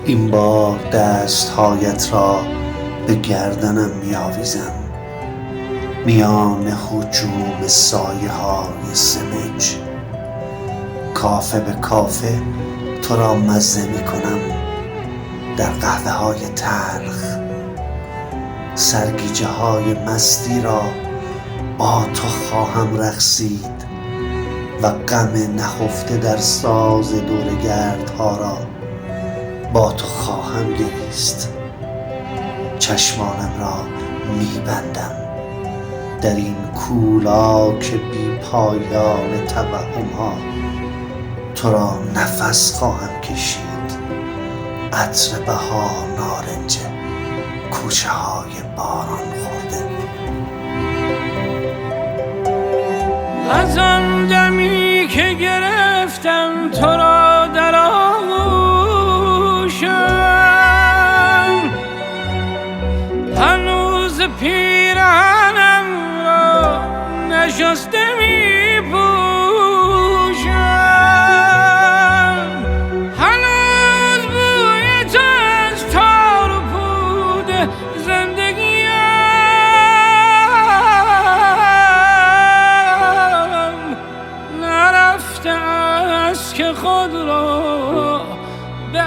این بار دستهایت را به گردنم می‌آویزم، میان هجوم سایه های سمج. کافه به کافه تو را مزه می‌کنم در قهوه های تلخ. سرگیجه های مستی را با تو خواهم رقصید و غم نهفته در ساز دورگردها را با تو خواهم گریست. چشمانم را میبندم در این کولاک بی پایان توهمها. تو را نفس خواهم کشید، عطر بهار نارنج کوچه های باران خورده. از آن دمی که گرفتم تو را در آغوشم، هنوز پیرهنم را نشسته می پوشم. هنوز بوی تو از تار و پود زندگیم نرفته است که خود را به